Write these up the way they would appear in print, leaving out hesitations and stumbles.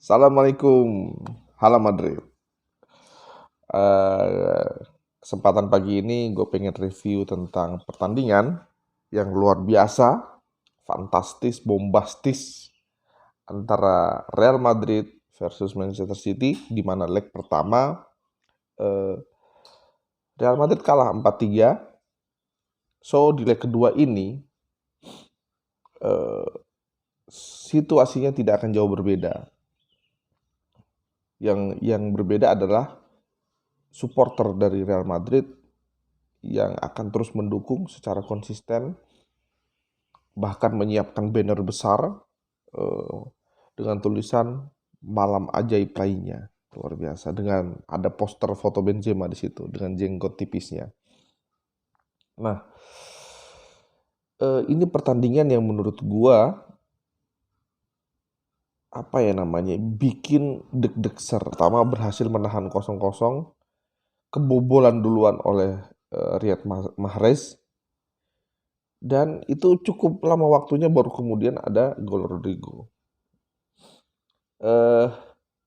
Assalamualaikum, halo Madrid. Eh, Kesempatan pagi ini gue pengen review tentang pertandingan yang luar biasa, fantastis, bombastis antara Real Madrid versus Manchester City, di mana leg pertama eh, Real Madrid kalah 4-3. So di leg kedua ini eh, situasinya tidak akan jauh berbeda. Yang berbeda adalah supporter dari Real Madrid yang akan terus mendukung secara konsisten, bahkan menyiapkan banner besar eh, dengan tulisan malam ajaib lainnya. Luar biasa, dengan ada poster foto Benzema di situ dengan jenggot tipisnya. Nah, ini pertandingan yang menurut gua apa ya namanya, bikin deg-deg. Pertama berhasil menahan 0-0, kebobolan duluan oleh Riyad Mahrez, dan itu cukup lama waktunya baru kemudian ada gol Rodrigo. Eh,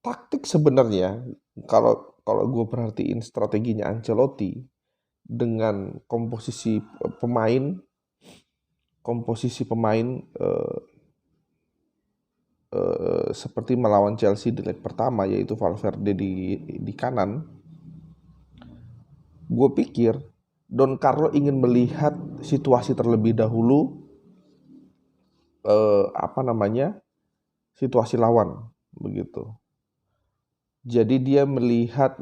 Taktik sebenarnya, kalau kalau gue perhatiin strateginya Ancelotti dengan komposisi pemain seperti melawan Chelsea di leg pertama, yaitu Valverde di kanan. Gue pikir Don Carlo ingin melihat situasi terlebih dahulu, apa namanya, situasi lawan begitu. Jadi dia melihat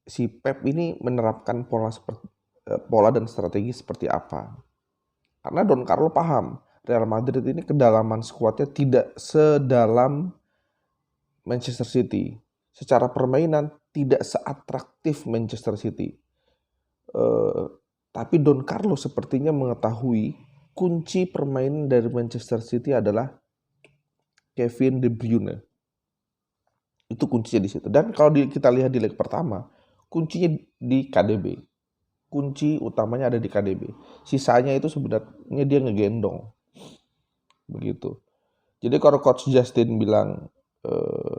si Pep ini menerapkan pola dan strategi seperti apa. Karena Don Carlo paham Real Madrid ini kedalaman skuadnya tidak sedalam Manchester City. Secara permainan tidak seatraktif Manchester City. Eh, tapi Don Carlo sepertinya mengetahui kunci permainan dari Manchester City adalah Kevin De Bruyne. Itu kuncinya di situ. Dan kalau kita lihat di leg pertama, kuncinya di KDB. Kunci utamanya ada di KDB. Sisanya itu sebenarnya dia ngegendong. Begitu. Jadi kalau Coach Justin bilang eh,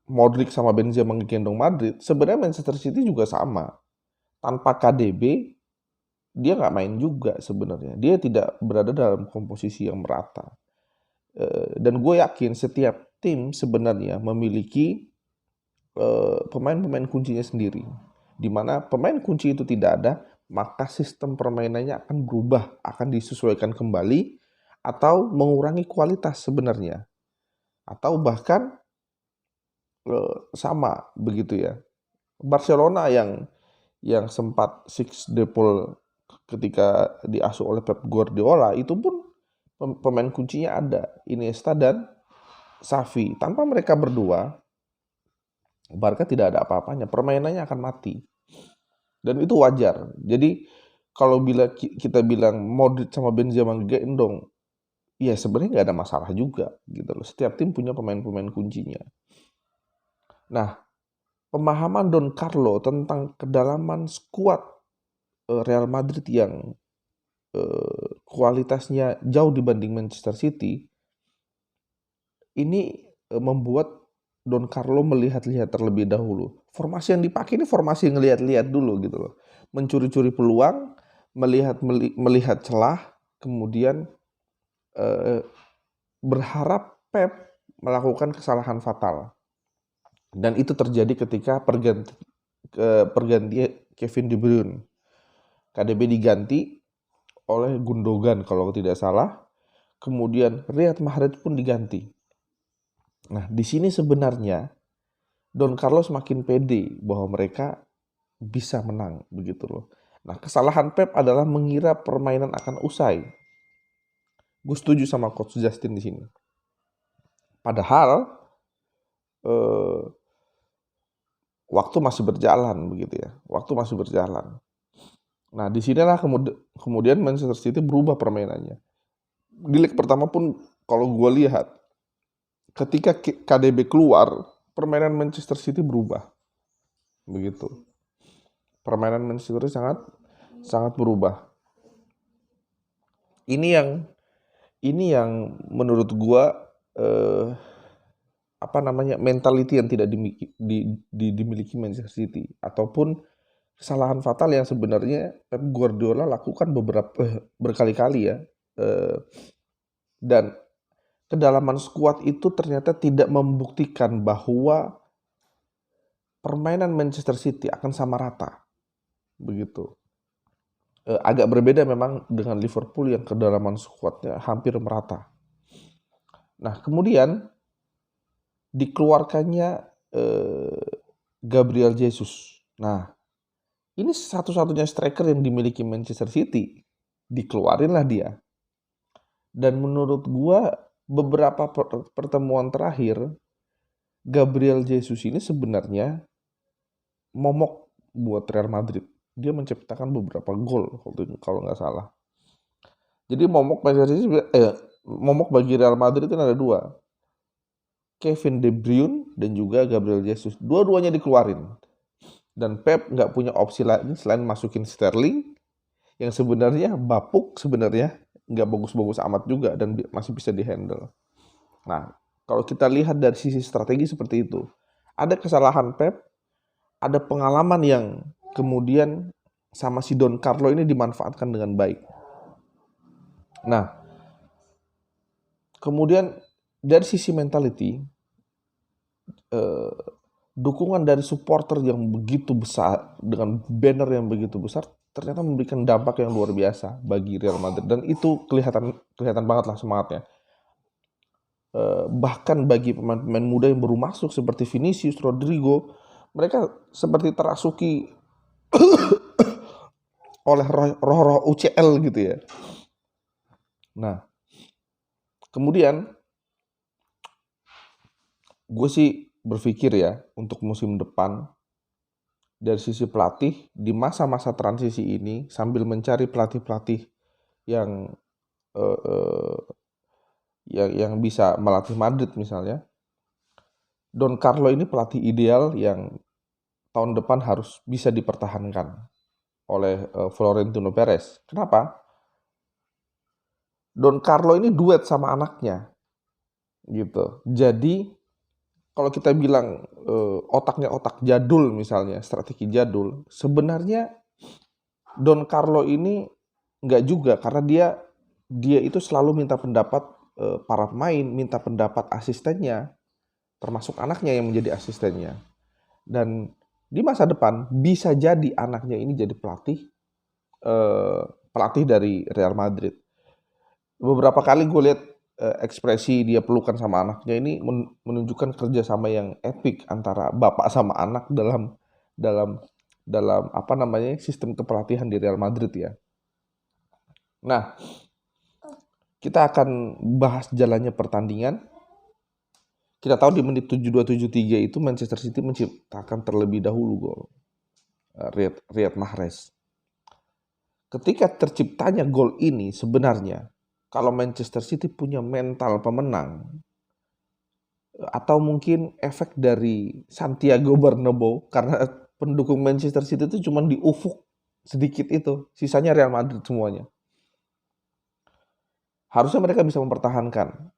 Modric sama Benzema ngegendong Madrid, sebenarnya Manchester City juga sama. Tanpa KDB, dia nggak main juga sebenarnya. Dia tidak berada dalam komposisi yang merata. Dan gue yakin setiap tim sebenarnya memiliki pemain-pemain kuncinya sendiri. Di mana pemain kunci itu tidak ada, maka sistem permainannya akan berubah, akan disesuaikan kembali, atau mengurangi kualitas sebenarnya. Atau bahkan sama begitu ya. Barcelona yang sempat six Depol ketika diasuh oleh Pep Guardiola, itu pun pemain kuncinya ada, Iniesta dan Xavi. Tanpa mereka berdua, Barca tidak ada apa-apanya, permainannya akan mati. Dan itu wajar. Jadi kalau kita bilang Modric sama Benzema gendong, ya sebenarnya nggak ada masalah juga gitu loh. Setiap tim punya pemain-pemain kuncinya. Nah, pemahaman Don Carlo tentang kedalaman skuad Real Madrid yang kualitasnya jauh dibanding Manchester City, ini membuat Don Carlo melihat-lihat terlebih dahulu. Formasi yang dipakai ini formasi yang ngelihat-lihat dulu gitu loh. Mencuri-curi peluang, melihat celah, kemudian eh, berharap Pep melakukan kesalahan fatal. Dan itu terjadi ketika perganti Kevin De Bruyne. KDB diganti oleh Gundogan kalau tidak salah. Kemudian Riyad Mahrez pun diganti. Nah, di sini sebenarnya Don Carlos makin pede bahwa mereka bisa menang begitu loh. Nah, kesalahan Pep adalah mengira permainan akan usai. Gue setuju sama Coach Justin di sini. Padahal eh, waktu masih berjalan begitu ya. Waktu masih berjalan. Nah, disinilah kemudian Manchester City berubah permainannya. Di leg pertama pun kalau gue lihat, ketika KDB keluar, permainan Manchester City berubah. Begitu. Permainan Manchester City sangat sangat berubah. Ini yang menurut gue eh, mentality yang tidak dimiliki Manchester City, ataupun kesalahan fatal yang sebenarnya Pep Guardiola lakukan berkali-kali ya. Dan kedalaman skuad itu ternyata tidak membuktikan bahwa permainan Manchester City akan sama rata, begitu. Agak berbeda memang dengan Liverpool yang kedalaman skuadnya hampir merata. Nah, kemudian dikeluarkannya Gabriel Jesus. Nah, ini satu-satunya striker yang dimiliki Manchester City. Dikeluarinlah dia. Dan menurut gua beberapa pertemuan terakhir Gabriel Jesus ini sebenarnya momok buat Real Madrid. Dia menciptakan beberapa gol kalau nggak salah. Jadi momok bagi Real Madrid itu ada dua. Kevin De Bruyne dan juga Gabriel Jesus. Dua-duanya dikeluarin. Dan Pep nggak punya opsi lain selain masukin Sterling yang sebenarnya bapuk, sebenarnya nggak bagus-bagus amat juga dan masih bisa dihandle. Nah, kalau kita lihat dari sisi strategi seperti itu, ada kesalahan Pep, ada pengalaman yang kemudian sama si Don Carlo ini dimanfaatkan dengan baik. Nah, kemudian dari sisi mentality, dukungan dari supporter yang begitu besar dengan banner yang begitu besar ternyata memberikan dampak yang luar biasa bagi Real Madrid, dan itu kelihatan banget lah semangatnya. Bahkan bagi pemain-pemain muda yang baru masuk seperti Vinicius, Rodrigo, mereka seperti terasuki oleh roh-roh UCL gitu ya. Nah, kemudian gue sih berpikir ya untuk musim depan dari sisi pelatih di masa-masa transisi ini sambil mencari pelatih-pelatih yang yang bisa melatih Madrid misalnya, Don Carlo ini pelatih ideal yang tahun depan harus bisa dipertahankan oleh Florentino Perez. Kenapa? Don Carlo ini duet sama anaknya, gitu. Jadi kalau kita bilang otaknya otak jadul misalnya, strategi jadul, sebenarnya Don Carlo ini nggak juga, karena dia itu selalu minta pendapat para pemain, minta pendapat asistennya, termasuk anaknya yang menjadi asistennya. Dan di masa depan bisa jadi anaknya ini jadi pelatih dari Real Madrid. Beberapa kali gue lihat ekspresi dia pelukan sama anaknya ini menunjukkan kerjasama yang epik antara bapak sama anak dalam sistem kepelatihan di Real Madrid ya. Nah, kita akan bahas jalannya pertandingan. Kita tahu di menit 72-73 itu Manchester City menciptakan terlebih dahulu gol. Riyad Mahrez. Ketika terciptanya gol ini sebenarnya kalau Manchester City punya mental pemenang, atau mungkin efek dari Santiago Bernabeu, karena pendukung Manchester City itu cuma di ufuk sedikit itu, sisanya Real Madrid semuanya. Harusnya mereka bisa mempertahankan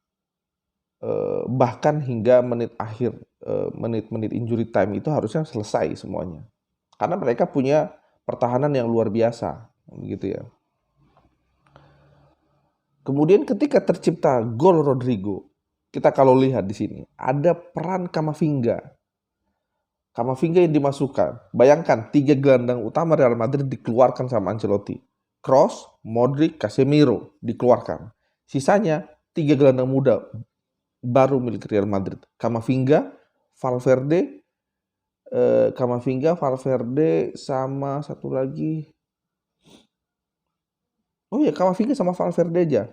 bahkan hingga menit akhir, menit-menit injury time itu harusnya selesai semuanya, karena mereka punya pertahanan yang luar biasa, gitu ya. Kemudian ketika tercipta gol Rodrigo, kita kalau lihat di sini ada peran Camavinga. Camavinga yang dimasukkan. Bayangkan 3 gelandang utama Real Madrid dikeluarkan sama Ancelotti. Kroos, Modric, Casemiro dikeluarkan. Sisanya 3 gelandang muda baru milik Real Madrid. Camavinga, Valverde sama satu lagi. Oh iya, Camavinga sama Valverde aja.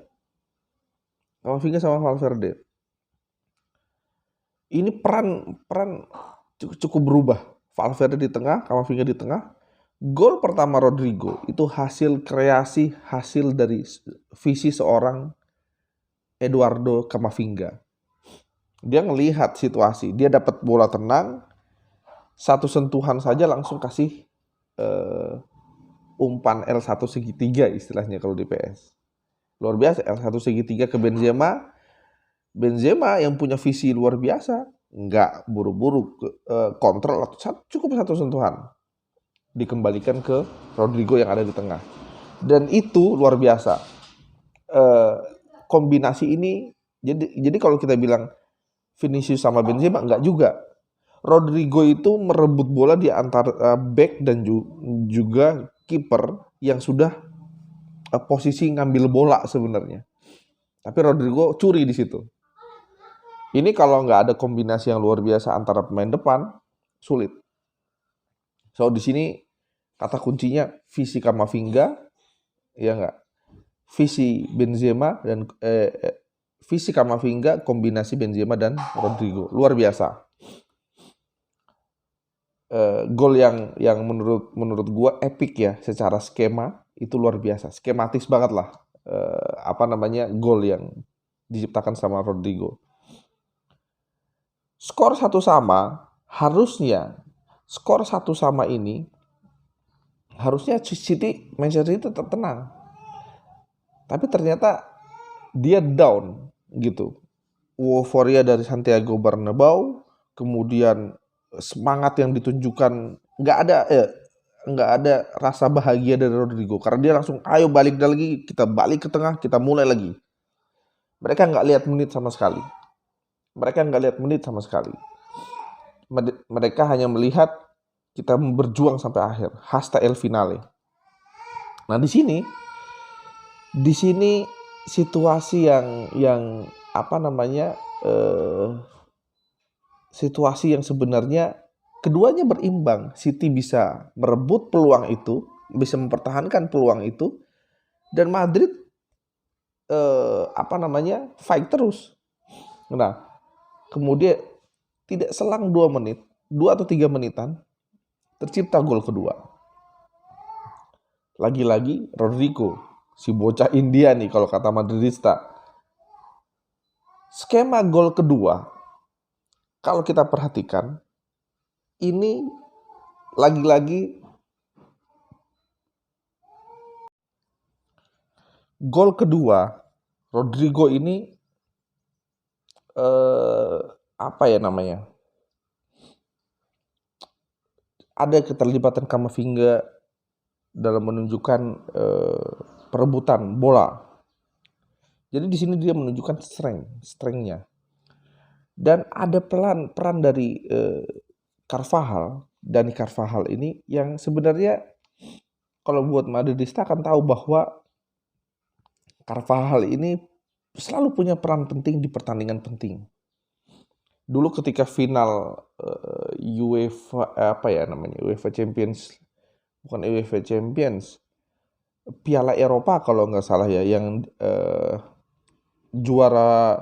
Ini peran cukup berubah. Valverde di tengah, Camavinga di tengah. Gol pertama Rodrigo itu hasil dari visi seorang Eduardo Camavinga. Dia ngelihat situasi, dia dapat bola tenang, satu sentuhan saja langsung kasih umpan L1 segitiga istilahnya kalau di PS. Luar biasa, L1 segitiga ke Benzema yang punya visi luar biasa. nggak buru-buru kontrol atau cukup satu sentuhan dikembalikan ke Rodrigo yang ada di tengah, dan itu luar biasa. Kombinasi ini jadi kalau kita bilang Vinicius sama Benzema, enggak juga. Rodrigo itu merebut bola di antara back dan juga kiper yang sudah posisi ngambil bola sebenarnya. Tapi Rodrigo curi di situ. Ini kalau nggak ada kombinasi yang luar biasa antara pemain depan, sulit. So di sini kata kuncinya visi Camavinga, ya nggak? Visi Benzema dan visi Camavinga, kombinasi Benzema dan Rodrigo luar biasa. Gol yang menurut gua epic ya, secara skema itu luar biasa, skematis banget lah. Gol yang diciptakan sama Rodrigo. Skor 1-1 harusnya ini harusnya Manchester City tetap tenang. Tapi ternyata dia down gitu. Euforia dari Santiago Bernabeu, kemudian semangat yang ditunjukkan, nggak ada rasa bahagia dari Rodrigo karena dia langsung ayo balik lagi, kita balik ke tengah, kita mulai lagi. Mereka nggak lihat menit sama sekali. Mereka hanya melihat kita berjuang sampai akhir, hasta el finale. Nah di sini situasi yang situasi yang sebenarnya keduanya berimbang. City bisa merebut peluang itu, bisa mempertahankan peluang itu, dan Madrid fight terus. Nah, kemudian tidak selang 2 atau 3 menitan tercipta gol kedua. Lagi-lagi Rodrigo, si bocah India nih kalau kata Madridista. Skema gol kedua, kalau kita perhatikan, ini lagi-lagi gol kedua Rodrigo ini ada keterlibatan Camavinga dalam menunjukkan perebutan bola. Jadi di sini dia menunjukkan strength-nya. Dan ada peran dari Dani Carvajal ini yang sebenarnya kalau buat Madridista akan tahu bahwa Carvajal ini selalu punya peran penting di pertandingan penting. Dulu ketika final UEFA Champions, bukan UEFA Champions, Piala Eropa kalau nggak salah ya, yang juara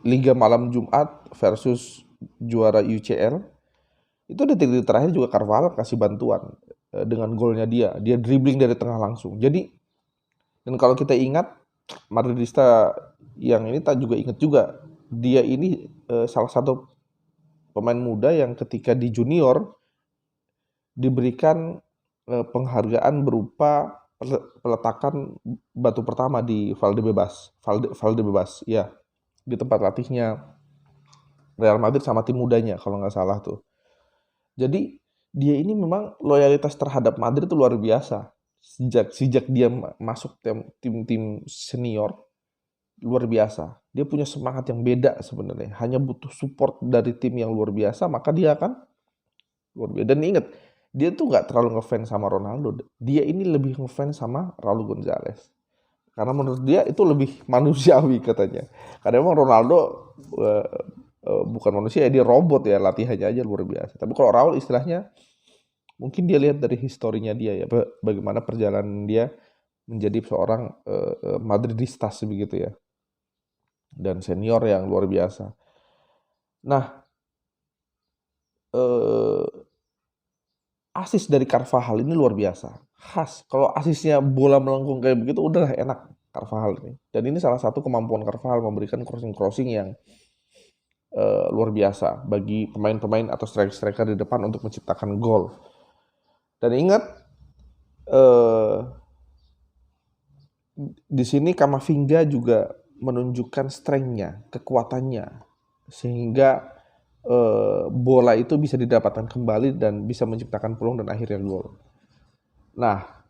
Liga Malam Jumat versus juara UCL, itu detik-detik terakhir juga Carvajal kasih bantuan dengan golnya dia dribbling dari tengah langsung. Jadi, dan kalau kita ingat, Madridista yang ini tak juga ingat juga, dia ini salah satu pemain muda yang ketika di junior diberikan penghargaan berupa peletakan batu pertama di Valdebebas, ya, di tempat latihnya Real Madrid sama tim mudanya kalau nggak salah tuh. Jadi dia ini memang loyalitas terhadap Madrid itu luar biasa. Sejak dia masuk tim senior, luar biasa. Dia punya semangat yang beda sebenarnya. Hanya butuh support dari tim yang luar biasa, maka dia akan luar biasa. Dan ingat, dia tuh nggak terlalu ngefans sama Ronaldo. Dia ini lebih ngefans sama Raul Gonzalez. Karena menurut dia itu lebih manusiawi katanya. Karena memang Ronaldo bukan manusia, dia robot ya, latihannya aja luar biasa. Tapi kalau Raul istilahnya, mungkin dia lihat dari historinya dia ya, bagaimana perjalanan dia menjadi seorang Madridistas begitu ya, dan senior yang luar biasa. Nah, asis dari Carvajal ini luar biasa, khas. Kalau asisnya bola melengkung kayak begitu, udah enak Carvajal ini. Dan ini salah satu kemampuan Carvajal, memberikan crossing yang luar biasa bagi pemain-pemain atau striker di depan untuk menciptakan gol. Dan ingat, di sini Camavinga juga menunjukkan strength-nya, kekuatannya, sehingga bola itu bisa didapatkan kembali dan bisa menciptakan peluang dan akhirnya gol. Nah,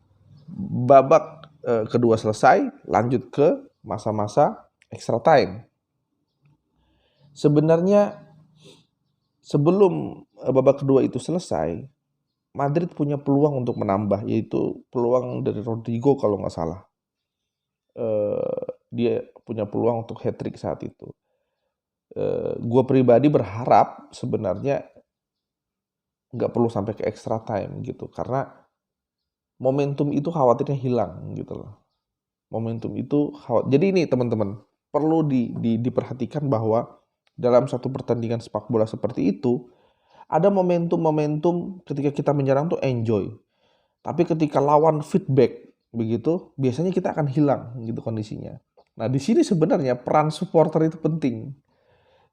babak kedua selesai, lanjut ke masa-masa extra time. Sebenarnya sebelum babak kedua itu selesai, Madrid punya peluang untuk menambah, yaitu peluang dari Rodrigo kalau nggak salah. Dia punya peluang untuk hat-trick saat itu. Gue pribadi berharap sebenarnya nggak perlu sampai ke extra time gitu, karena momentum itu khawatirnya hilang gitu loh. Momentum itu jadi ini teman-teman perlu diperhatikan bahwa dalam satu pertandingan sepak bola seperti itu ada momentum-momentum ketika kita menyerang tuh enjoy. Tapi ketika lawan feedback begitu, biasanya kita akan hilang gitu kondisinya. Nah, di sini sebenarnya peran supporter itu penting.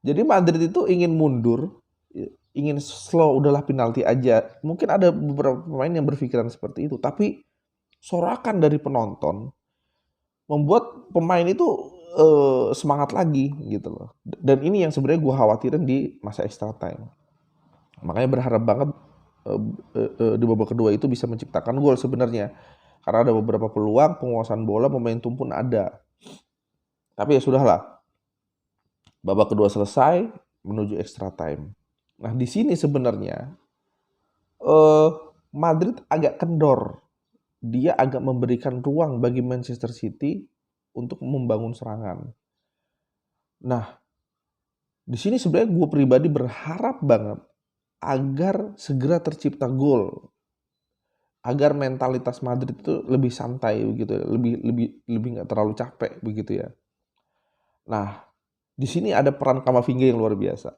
Jadi Madrid itu ingin mundur, ingin slow, udahlah penalti aja. Mungkin ada beberapa pemain yang berpikiran seperti itu, tapi sorakan dari penonton membuat pemain itu semangat lagi gitu loh. Dan ini yang sebenarnya gue khawatirin di masa extra time. Makanya berharap banget di babak kedua itu bisa menciptakan gol sebenarnya. Karena ada beberapa peluang, penguasaan bola, momentum pun ada. Tapi ya sudahlah. Babak kedua selesai, menuju extra time. Nah, di sini sebenarnya Madrid agak kendor. Dia agak memberikan ruang bagi Manchester City untuk membangun serangan. Nah, di sini sebenarnya gue pribadi berharap banget agar segera tercipta gol, agar mentalitas Madrid itu lebih santai begitu, lebih nggak terlalu capek begitu ya. Nah, di sini ada peran Camavinga yang luar biasa.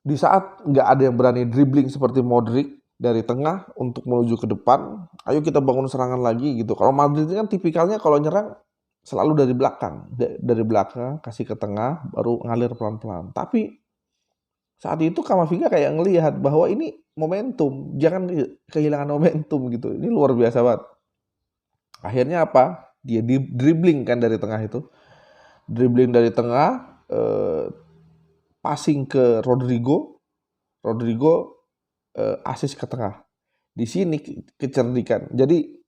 Di saat nggak ada yang berani dribbling seperti Modric dari tengah untuk menuju ke depan, ayo kita bangun serangan lagi gitu. Kalau Madrid kan tipikalnya kalau nyerang selalu dari belakang, kasih ke tengah, baru ngalir pelan-pelan. Tapi saat itu Camavinga kayak ngelihat bahwa ini momentum, jangan kehilangan momentum gitu. Ini luar biasa banget. Akhirnya apa? Dia dribbling kan dari tengah itu. Dribbling dari tengah, passing ke Rodrigo. Rodrigo asis ke tengah. Di sini kecerdikan. Jadi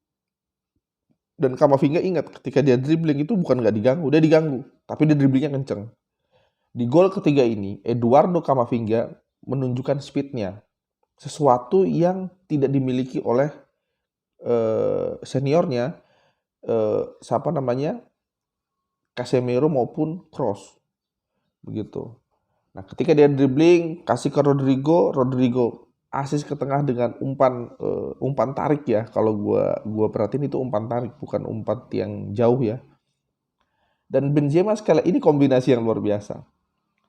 dan Camavinga ingat ketika dia dribbling itu bukan nggak diganggu, dia diganggu, tapi dia dribblingnya kenceng. Di gol ketiga ini, Eduardo Camavinga menunjukkan speednya, sesuatu yang tidak dimiliki oleh seniornya, siapa namanya, Casemiro maupun Kroos, begitu. Nah, ketika dia dribbling, kasih ke Rodrigo, Rodrigo asis ke tengah dengan umpan tarik ya. Kalau gua perhatiin itu umpan tarik, bukan umpan yang jauh ya. Dan Benzema sekali ini kombinasi yang luar biasa.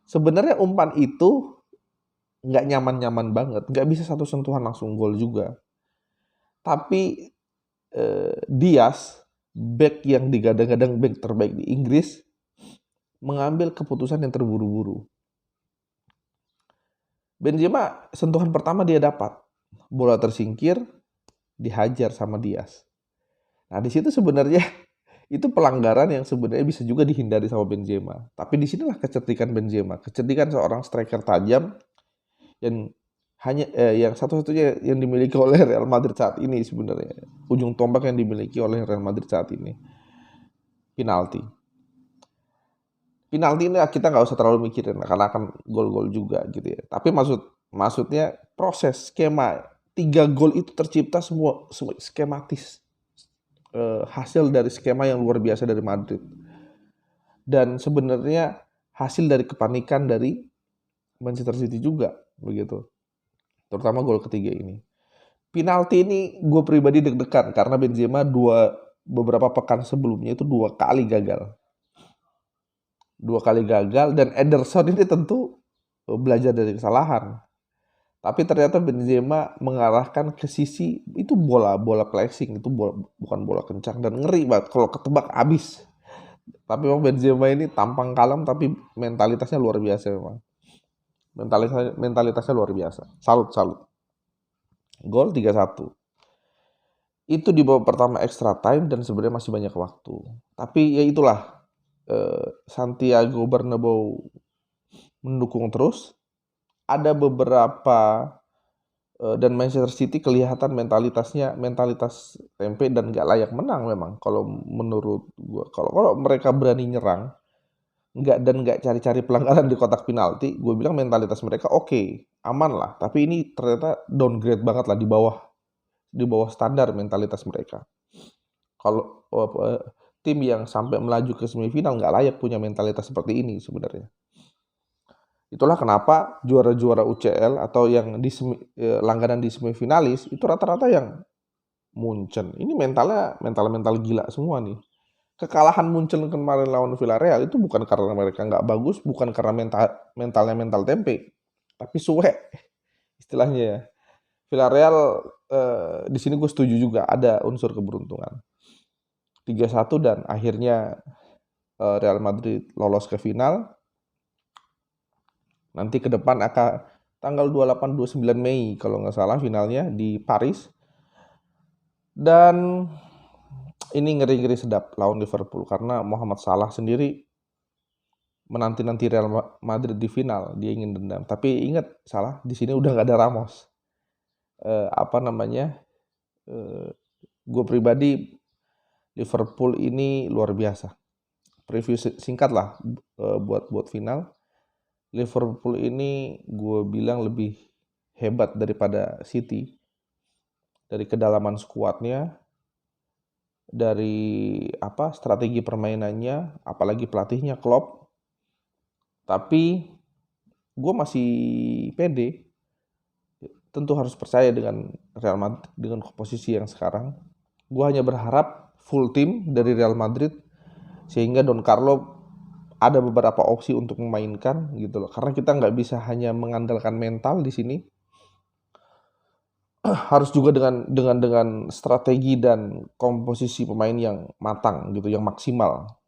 Sebenarnya umpan itu nggak nyaman-nyaman banget, nggak bisa satu sentuhan langsung gol juga. Tapi Diaz, back yang digadang-gadang back terbaik di Inggris, mengambil keputusan yang terburu-buru. Benzema sentuhan pertama dia dapat, bola tersingkir, dihajar sama Diaz. Nah, di situ sebenarnya itu pelanggaran yang sebenarnya bisa juga dihindari sama Benzema. Tapi disinilah kecerdikan Benzema, kecerdikan seorang striker tajam yang yang satu-satunya yang dimiliki oleh Real Madrid saat ini sebenarnya. Ujung tombak yang dimiliki oleh Real Madrid saat ini. Penalti. Penalti ini kita nggak usah terlalu mikirin karena akan gol-gol juga gitu ya. Tapi maksudnya proses skema 3 gol itu tercipta semua skematis. Hasil dari skema yang luar biasa dari Madrid. Dan sebenarnya hasil dari kepanikan dari Manchester City juga begitu. Terutama gol ketiga ini. Penalti ini gue pribadi deg-degan karena Benzema beberapa pekan sebelumnya itu 2 kali gagal. 2 kali gagal dan Ederson ini tentu belajar dari kesalahan. Tapi ternyata Benzema mengarahkan ke sisi itu bola flashing, itu bukan bola kencang dan ngeri banget kalau ketebak habis. Tapi memang Benzema ini tampang kalem tapi mentalitasnya luar biasa memang. Mentalitasnya luar biasa. Salut. Gol 3-1. Itu di babak pertama extra time dan sebenarnya masih banyak waktu. Tapi ya itulah, Santiago Bernabeu mendukung terus. ada beberapa dan Manchester City kelihatan mentalitas tempe dan nggak layak menang memang kalau menurut gua. Kalau mereka berani nyerang nggak cari-cari pelanggaran di kotak penalti, gue bilang mentalitas mereka oke, aman lah. Tapi ini ternyata downgrade banget lah, di bawah standar mentalitas mereka. Kalau tim yang sampai melaju ke semifinal nggak layak punya mentalitas seperti ini sebenarnya. Itulah kenapa juara-juara UCL atau yang langganan di semifinalis itu rata-rata yang Munchen. Ini mental gila semua nih. Kekalahan Munchen kemarin lawan Villarreal itu bukan karena mereka nggak bagus, bukan karena mentalnya mental tempe, tapi suwe istilahnya ya. Villarreal di sini gue setuju juga ada unsur keberuntungan. 3-1 dan akhirnya Real Madrid lolos ke final. Nanti ke depan akan tanggal 28-29 Mei kalau nggak salah finalnya di Paris. Dan ini ngeri-ngeri sedap lawan Liverpool karena Muhammad Salah sendiri menanti-nanti Real Madrid di final, dia ingin dendam. Tapi ingat, Salah di sini udah nggak ada Ramos. Gue pribadi Liverpool ini luar biasa. Preview singkat lah buat final. Liverpool ini gue bilang lebih hebat daripada City. Dari kedalaman skuadnya, dari strategi permainannya, apalagi pelatihnya Klopp. Tapi gue masih pede. Tentu harus percaya dengan Real Madrid dengan komposisi yang sekarang. Gue hanya berharap full tim dari Real Madrid sehingga Don Carlo ada beberapa opsi untuk memainkan gitu loh. Karena kita nggak bisa hanya mengandalkan mental di sini. Harus juga dengan strategi dan komposisi pemain yang matang gitu, yang maksimal.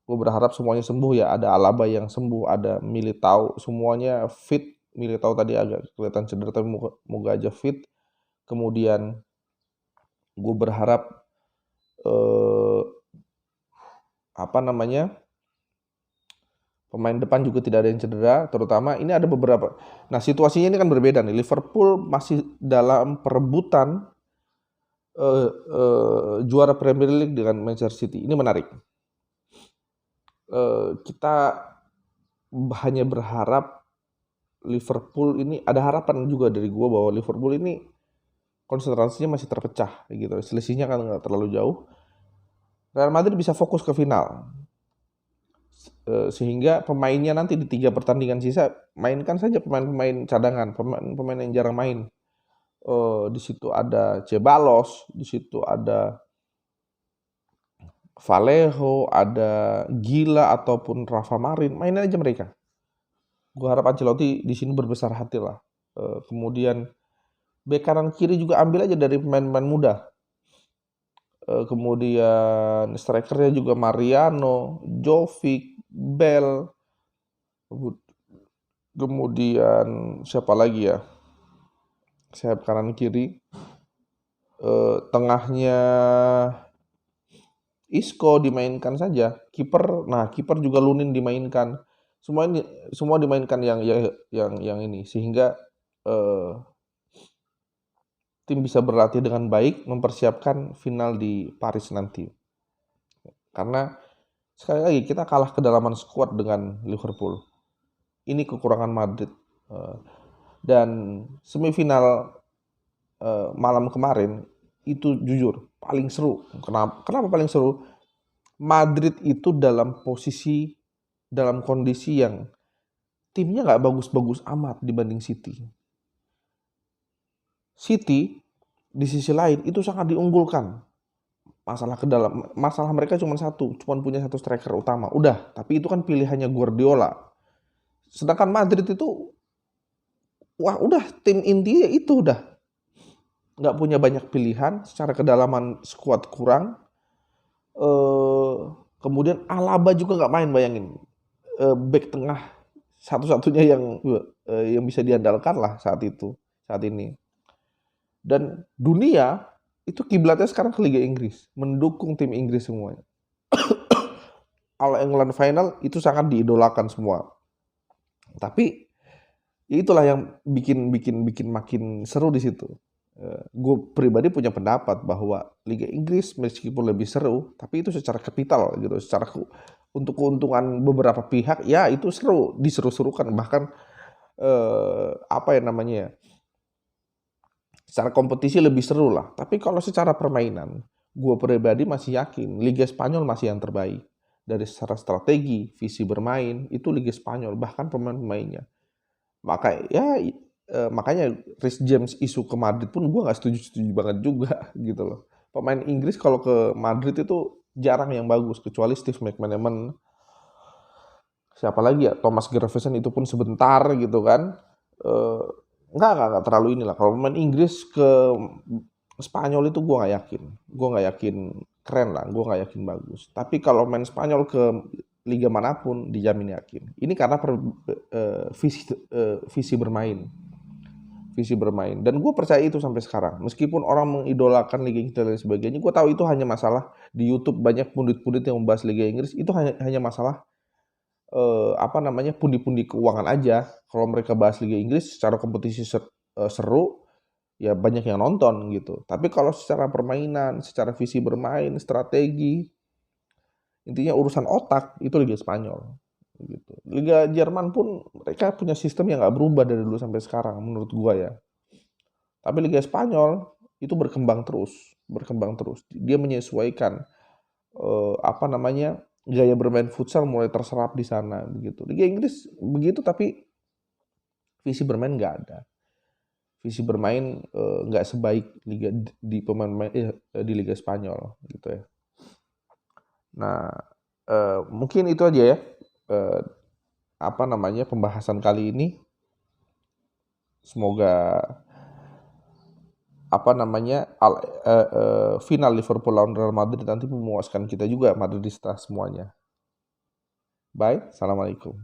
Gue berharap semuanya sembuh ya. Ada Alaba yang sembuh, ada Militao, semuanya fit. Militao tadi agak kelihatan cedera tapi moga aja fit. Kemudian gue berharap pemain depan juga tidak ada yang cedera, terutama ini ada beberapa. Nah, situasinya ini kan berbeda nih. Liverpool masih dalam perebutan juara Premier League dengan Manchester City. Ini menarik. Kita hanya berharap Liverpool ini, ada harapan juga dari gue bahwa Liverpool ini konsentrasinya masih terpecah gitu. Selisihnya kan nggak terlalu jauh. Real Madrid bisa fokus ke final. Sehingga pemainnya nanti di 3 pertandingan sisa mainkan saja pemain-pemain cadangan, pemain yang jarang main. Di situ ada Ceballos, di situ ada Vallejo, ada Gila ataupun Rafa Marin, mainin aja mereka. Gue harap Ancelotti di sini berbesar hati lah. Kemudian bek kanan kiri juga ambil aja dari pemain-pemain muda. Kemudian strikernya juga Mariano, Jovic, Bell, kemudian siapa lagi ya, sayap kanan kiri, tengahnya Isco dimainkan saja, kiper juga Lunin dimainkan, semua dimainkan yang ini sehingga tim bisa berlatih dengan baik mempersiapkan final di Paris nanti. Karena sekali lagi kita kalah kedalaman skuad dengan Liverpool. Ini kekurangan Madrid. Dan semifinal malam kemarin itu jujur paling seru. Kenapa paling seru? Madrid itu dalam kondisi yang timnya nggak bagus-bagus amat dibanding City. City di sisi lain itu sangat diunggulkan. Masalah mereka cuma punya satu striker utama. Udah, tapi itu kan pilihannya Guardiola. Sedangkan Madrid itu udah tim intinya itu udah nggak punya banyak pilihan, secara kedalaman skuad kurang. Kemudian Alaba juga nggak main, bayangin. Back tengah satu-satunya yang bisa diandalkan lah saat ini. Dan dunia itu kiblatnya sekarang ke Liga Inggris, mendukung tim Inggris semuanya. All England final itu sangat diidolakan semua. Tapi Ya itulah yang bikin bikin bikin makin seru di situ. Gue pribadi punya pendapat bahwa Liga Inggris meskipun lebih seru, tapi itu secara kapital gitu, untuk keuntungan beberapa pihak, ya itu seru, diseru-serukan, bahkan apa ya namanya ya, secara kompetisi lebih seru lah. Tapi kalau secara permainan, gue pribadi masih yakin Liga Spanyol masih yang terbaik. Dari secara strategi, visi bermain, itu Liga Spanyol, bahkan pemain-pemainnya. Makanya Reece James isu ke Madrid pun gue nggak setuju banget juga gitu loh. Pemain Inggris kalau ke Madrid itu jarang yang bagus, kecuali Steve McManaman, siapa lagi ya, Thomas Gravesen itu pun sebentar gitu kan. Eh, nggak terlalu inilah. Kalau pemain Inggris ke Spanyol itu gue nggak yakin keren lah, gue nggak yakin bagus. Tapi kalau main Spanyol ke liga manapun dijamin yakin. Ini karena visi bermain, visi bermain. Dan gue percaya itu sampai sekarang. Meskipun orang mengidolakan Liga Inggris dan lain sebagainya, gue tahu itu hanya masalah di YouTube banyak pundit-pundit yang membahas Liga Inggris. Itu hanya masalah apa namanya, pundi-pundi keuangan aja. Kalau mereka bahas Liga Inggris secara kompetisi seru, ya banyak yang nonton gitu. Tapi kalau secara permainan, secara visi bermain, strategi, intinya urusan otak itu Liga Spanyol gitu. Liga Jerman pun mereka punya sistem yang nggak berubah dari dulu sampai sekarang menurut gua ya. Tapi Liga Spanyol itu berkembang terus. Dia menyesuaikan apa namanya, gaya bermain futsal mulai terserap di sana begitu. Liga Inggris begitu, tapi visi bermain nggak ada. Visi bermain nggak sebaik liga di di Liga Spanyol gitu ya. Nah, mungkin itu aja ya, apa namanya, pembahasan kali ini. Semoga apa namanya, final Liverpool lawan Real Madrid nanti memuaskan kita juga Madridista semuanya. Bye, assalamualaikum.